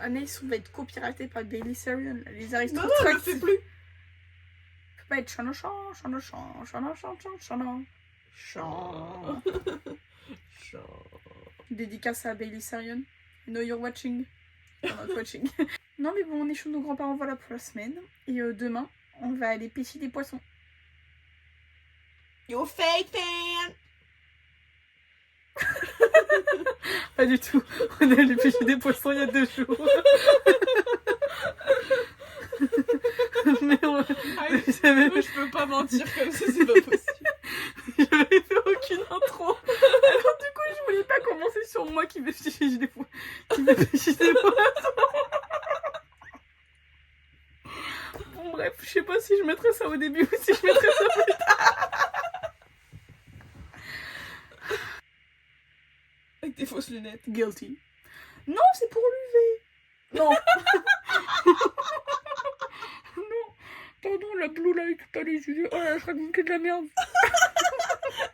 Anaïs, on va être copyrighté par Daily Serial, les aristotes. Non, je sais plus. Faut pas être chana. Dédicace à Bailey Sarion. Know you're watching. You're not watching. Non mais bon, on est chez nos grands-parents, voilà pour la semaine. Et demain, on va aller pêcher des poissons. You fake fan. Pas du tout. On est allé pêcher des poissons il y a 2 jours. Mais je peux pas mentir comme ça, c'est pas possible. J'avais fait aucune intro. Alors du coup, je voulais pas commencer sur moi qui vais pêcher des poissons. Bon bref, je sais pas si je mettrai ça au début ou si je mettrai ça plus tard. Avec tes fausses lunettes. Guilty. Non, c'est pour l'UV. Non. Non. Pardon, la blue light, pas les yeux. Oh là, je raconte que de la merde.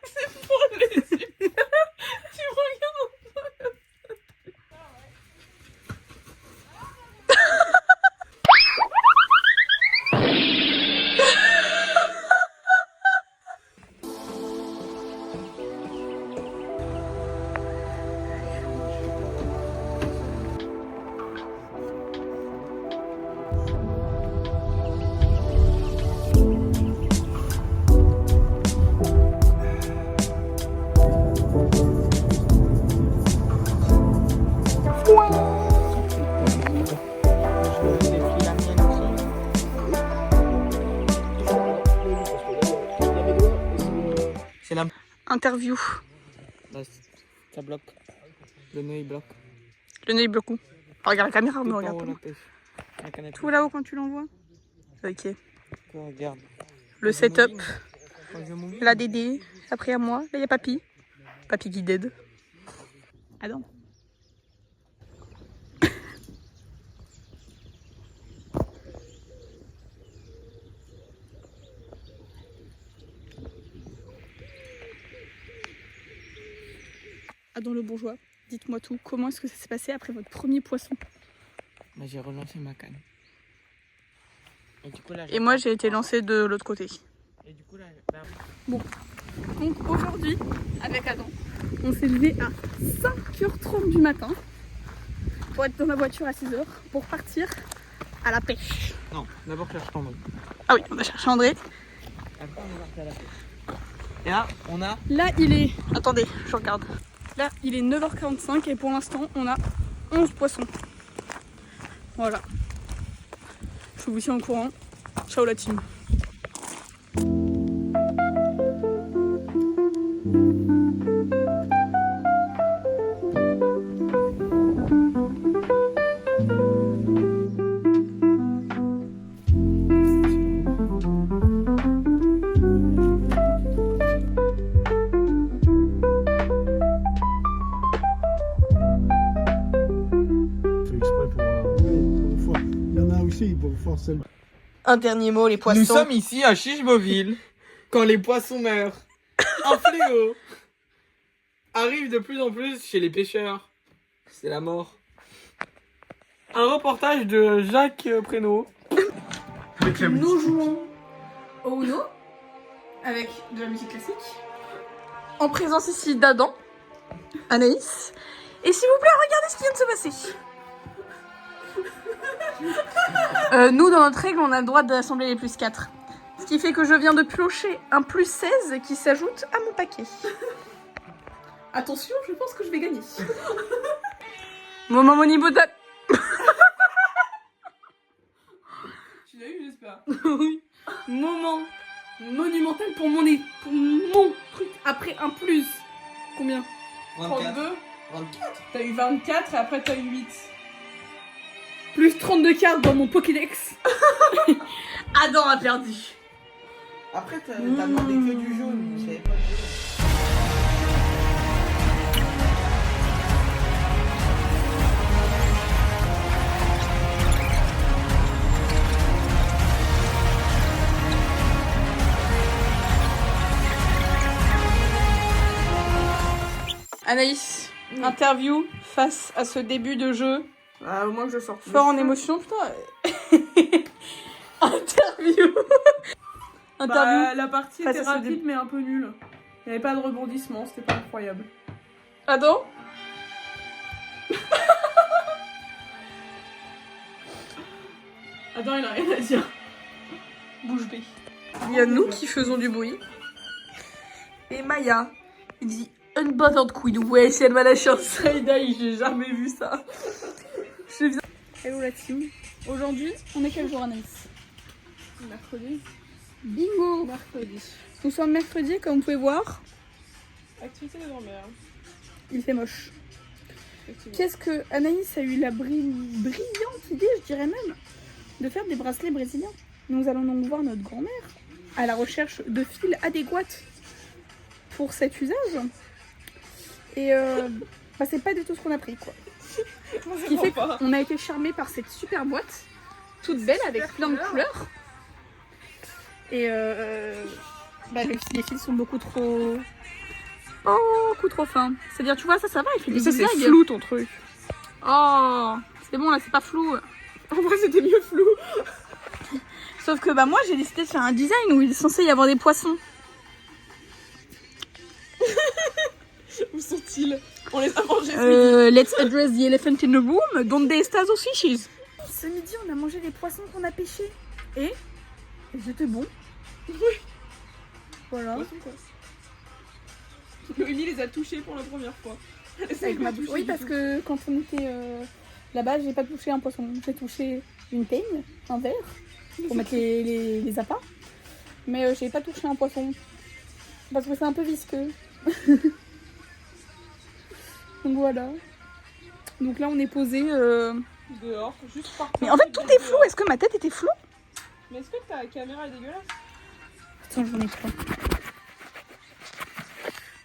C'est pour les yeux. Tu me regardes. C'est la... Interview. Ça bloque. Le nœud il bloque. Le nez est bloqué. Oh, regarde la caméra, me regarde Tout pas. la canette. Tout là-haut quand tu l'envoies. Ok. Regarde. Le setup. Je mouille. La Dédé. Après à moi. Là, il y a Papy. Papy qui dead. Adam. Adam le bourgeois, dites-moi tout. Comment est-ce que ça s'est passé après votre premier poisson? Bah, j'ai relancé ma canne. Et, du coup, là, Et moi, j'ai été lancée de l'autre côté. Et du coup, là, Donc aujourd'hui, avec Adam, on s'est levé à 5h30 du matin pour être dans la voiture à 6h pour partir à la pêche. Non, d'abord cherche André. Ah oui, on a cherché André. Après, on est parti à la pêche. Et là, on a... Là, il est... Attendez, je regarde. Là, il est 9h45 et pour l'instant, on a 11 poissons. Voilà. Je vous tiens au courant. Ciao la team. Un dernier mot, les poissons. Nous sommes ici à Chicheboville. Quand les poissons meurent, un fléau arrive de plus en plus chez les pêcheurs. C'est la mort. Un reportage de Jacques Prénaud. Nous jouons au Uno avec de la musique classique. En présence ici d'Adam, Anaïs. Et s'il vous plaît, regardez ce qui vient de se passer. Nous, dans notre règle, on a le droit d'assembler les plus 4. Ce qui fait que je viens de piocher un plus 16 qui s'ajoute à mon paquet. Attention, je pense que je vais gagner. Moment Monibota. Tu l'as eu, j'espère. Oui. Moment monumental pour mon truc. Après un plus. Combien? 32. 24. T'as eu 24 et après t'as eu 8. Plus 32 cartes dans mon Pokédex. Adam a perdu. Après, t'as demandé que du jaune. Je savais pas du jaune. Anaïs, interview face à ce début de jeu. Ah, au moins que je sorte. Fort en émotion, putain. Interview. Bah, la partie Face était à ce rapide début. mais un peu nulle. Il n'y avait pas de rebondissement, c'était pas incroyable. Adam. Attends, il a rien à dire. Bouche bée. Il y a nous qui faisons du bruit. Et Maya, il dit Unbothered Queen. Ouais, si elle m'a lâché un side-eye, j'ai jamais vu ça. Je viens. Hello la team. Aujourd'hui, on est quel jour, Anaïs? Mercredi. Bingo. Mercredi. Nous sommes mercredi, comme vous pouvez voir. Activité de grand-mère. Il fait moche. Effectivement. Qu'est-ce que Anaïs a eu la brillante idée, je dirais même, de faire des bracelets brésiliens. Nous allons donc voir notre grand-mère à la recherche de fils adéquates pour cet usage. Et bah, c'est pas du tout ce qu'on a pris, quoi. Ce qui fait qu'on a été charmés par cette super boîte, toute belle avec plein de couleurs. Et bah, les fils sont beaucoup trop fins. C'est-à-dire, tu vois, ça va, il fait des zigzags. c'est flou ton truc. Oh, c'est bon là, c'est pas flou. En vrai, c'était mieux flou. Sauf que bah moi j'ai décidé de faire un design où il est censé y avoir des poissons. Où sont-ils? On les a mangés ce midi. Let's address the elephant in the room. Donde estas those fishes? Ce midi on a mangé les poissons qu'on a pêchés. Et ils étaient bons. Oui. Voilà. Poisson, quoi. Noémie les a touchés pour la première fois. Avec ma bouche. Oui, parce que quand on était là-bas, j'ai pas touché un poisson. J'ai touché une peigne, un verre, pour mettre les appâts. Mais j'ai pas touché un poisson. Parce que c'est un peu visqueux. Donc voilà. Donc là, on est posé. Dehors, juste par Mais en fait, tout est flou. Est-ce que ma tête était floue? Mais est-ce que ta caméra est dégueulasse? Attends, j'en ai pas.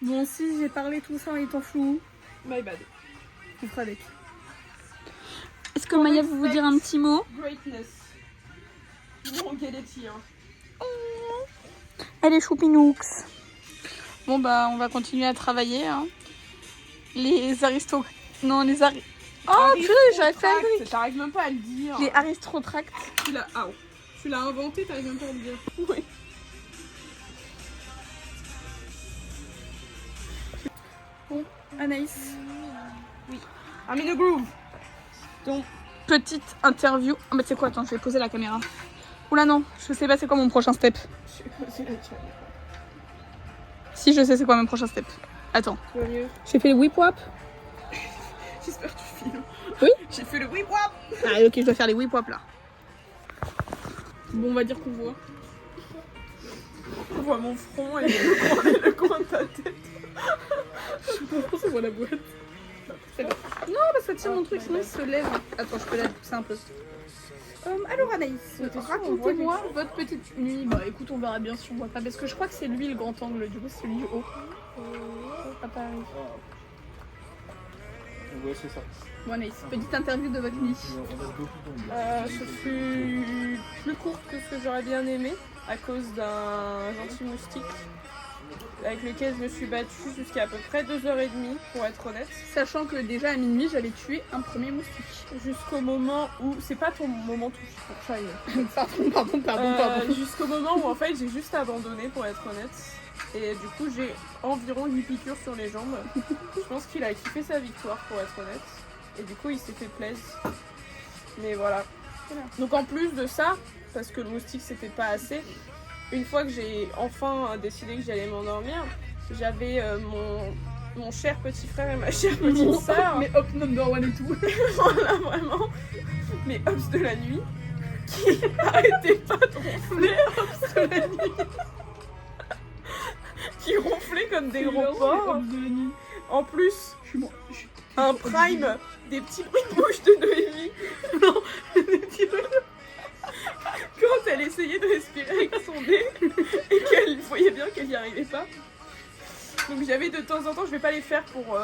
Bon, si j'ai parlé tout ça en étant flou, My bad. on fera avec. Est-ce que Maya veut vous dire un petit mot? Greatness. You won't get it here. Elle est choupinoux. Bon bah on va continuer à travailler. Hein. Les aristocrates. Non, les Oh purée, j'arrive pas à le dire. T'arrives même pas à le dire. Les aristotractes. Tu l'as inventé, t'arrives même pas à le dire. Oui. Bon, Anaïs. Oui. I'm in a groove. Donc, Petite interview. Ah bah tu sais quoi, attends, je vais poser la caméra. Oula non, je sais pas c'est quoi mon prochain step. je sais pas si la tienne. Si je sais c'est quoi mon prochain step. Attends. Tu vas mieux? J'ai fait le whip wap. J'espère que tu filmes. Oui. J'ai fait le whip wap. Ah ok, je dois faire les whip wap là. Bon, on va dire qu'on voit. On voit mon front et le coin de ta tête. Je sais pas pourquoi on voit la boîte. Non, parce que tiens mon truc, sinon il se lève. Attends, je peux la pousser un peu. Alors Anaïs, racontez-moi votre petite nuit. Bah écoute, on verra bien si on voit pas. Parce que je crois que c'est lui le grand angle, du coup c'est lui haut. À Paris. Ouais, c'est ça. Bon Anaïs, petite interview de votre nuit. Ce fut plus court que ce que j'aurais bien aimé à cause d'un gentil moustique avec lequel je me suis battue jusqu'à à peu près 2h30 pour être honnête. Sachant que déjà à minuit j'avais tué un premier moustique. Jusqu'au moment où... C'est pas ton moment tout pour ça. Pardon. Jusqu'au moment où en fait j'ai juste abandonné pour être honnête. Et du coup j'ai environ 8 piqûres sur les jambes. Je pense qu'il a kiffé sa victoire pour être honnête. Et du coup il s'est fait plaisir. Mais voilà. Donc en plus de ça, parce que le moustique c'était pas assez, une fois que j'ai enfin décidé que j'allais m'endormir, j'avais mon cher petit frère et ma chère petite sœur. Mais hop number one et tout. Voilà vraiment mes hops de la nuit qui arrêtaient pas de ronfler hops de la nuit. Qui ronflaient comme des gros porcs. En plus, un prime des petits bruits de bouche de Noémie. Non, des petits bruits de... Quand elle essayait de respirer avec son nez et qu'elle voyait bien qu'elle n'y arrivait pas. Donc j'avais de temps en temps, je vais pas les faire pour vos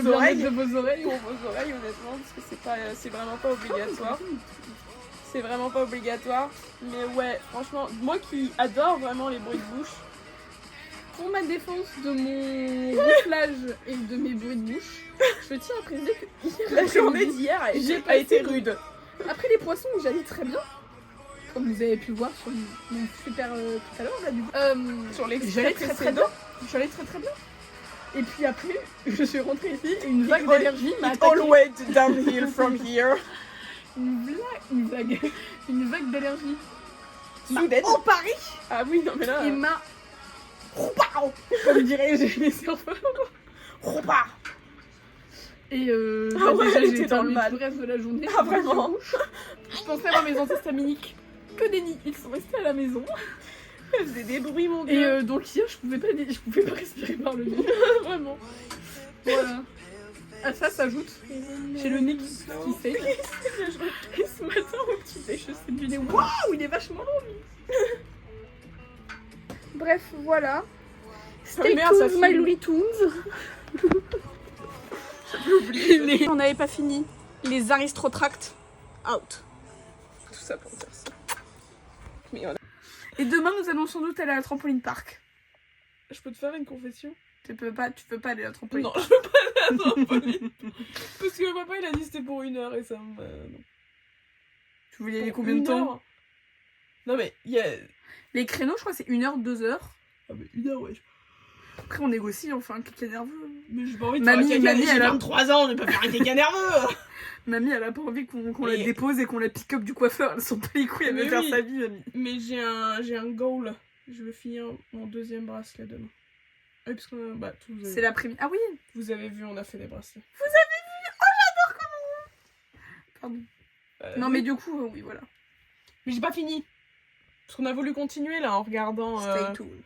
oreilles. De vos oreilles. Pour vos oreilles honnêtement, parce que c'est vraiment pas obligatoire. C'est vraiment pas obligatoire. Mais ouais, franchement, moi qui adore vraiment les bruits de bouche. Pour ma défense de mon ronflage soufflage et de mes bruits de bouche, je tiens à préciser que La journée d'hier a été rude. Après les poissons, j'allais très bien. Comme vous avez pu voir sur mon super tout à l'heure là du coup. Sur les J'allais très bien. J'allais très bien. Et puis après, je suis rentrée ici et une vague d'allergie m'a attaqué. All went downhill from here. Une vague d'allergie. Soudaine. Oh Paris. Ah oui, non mais là. Il m'a... Comme dirait les surfeurs. Et Ah ouais, déjà elle j'ai était été dans en le mal. tout le reste de la journée. Ah vraiment. Je pensais avoir mes antihistaminiques. Que nenni, ils sont restés à la maison. Elle faisait des bruits, mon dieu. Et donc hier, je pouvais pas respirer par le nez. Vraiment. Voilà. À ça s'ajoute, j'ai le nez qui saigne. Et ce matin au petit déj, je sais Du nez, waouh, il est vachement long lui. Bref, voilà. Stay merde, ça tuned, my filme. Looney Tunes. On n'avait pas fini. Les aristotracts out. Tout ça pour dire ça. Mais on a... Et demain, nous allons sans doute aller à la trampoline park. Je peux te faire une confession? Tu peux pas aller à la trampoline Non, park. je peux pas aller à la trampoline. Parce que papa il a dit que c'était pour 1 heure et ça me... non. Tu voulais y aller Pour combien de 1 temps? heure. Non mais il y a... Les créneaux, je crois, c'est 1 heure, 2 heures. Ah mais 1 heure, ouais. Après, on négocie, enfin, un caca nerveux. Mais j'ai pas envie de Mamie, faire un caca, mamie, j'ai elle a- 23 ans, je vais pas faire un caca nerveux. Mamie, elle a pas envie qu'on la Mais- dépose et qu'on la pick up du coiffeur. Elle s'en bat les couilles, elle veut Mais faire oui. sa vie, mamie. Mais j'ai un goal. Je veux finir mon 2e bracelet demain. Oui, parce que bah, tous vous avez... C'est l'après-midi. Ah oui, Vous avez vu, on a fait des bracelets. pardon. Non, mais du coup, oui, voilà. Mais j'ai pas fini. Parce qu'on a voulu continuer là en regardant Stay tuned.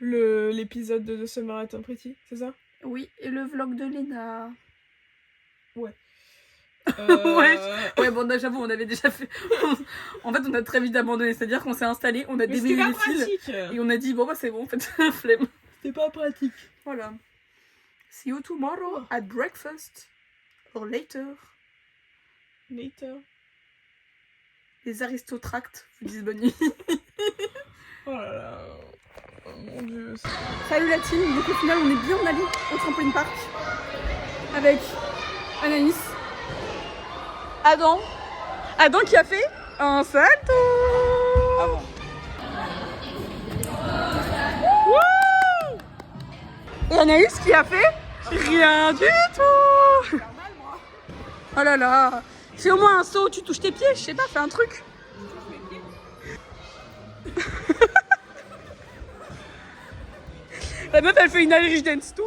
l'épisode de The Summer at Tom Pretty, c'est ça? Oui, et le vlog de Léna. Ouais. Ouais, bon, j'avoue, on avait déjà fait. En fait, on a très vite abandonné. C'est-à-dire qu'on s'est installé, on a Mais c'était démêlé pas les fils. pratique. Et on a dit, bon, bah, c'est bon, en fait, flemme. C'était pas pratique. Voilà. See you tomorrow at breakfast. Or later. Later. Les aristotracts vous disent bonne nuit. Oh là là. Oh mon dieu. Salut la team, donc au final on est bien allé au trampoline park avec Anaïs, Adam qui a fait un salto. Avant. Wouh. Et Anaïs qui a fait rien du tout. Oh là là, fais au moins un saut, tu touches tes pieds, je sais pas, fais un truc. La meuf elle fait une Irish dance tout.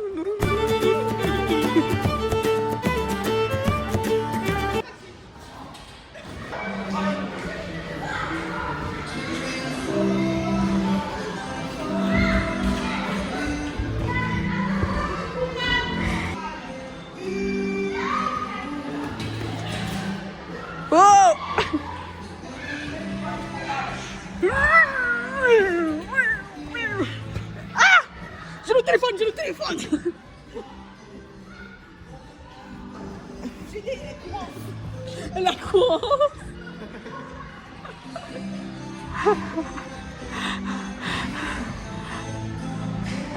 Oh. J'ai le téléphone. La courance.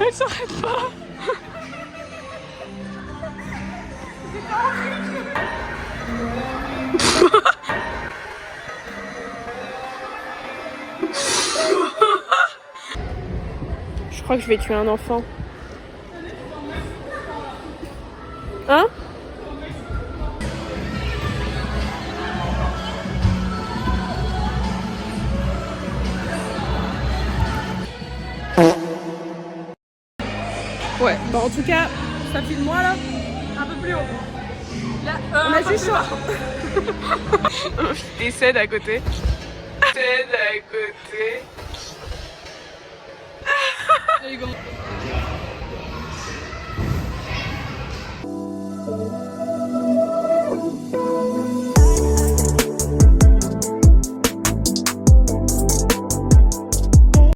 Elle s'arrête pas. Je crois que je vais tuer un enfant. Hein? Ouais, bah en tout cas, ça filme moi là. Un peu plus haut. Là, On a juste chaud. Décède à côté. Allez, go.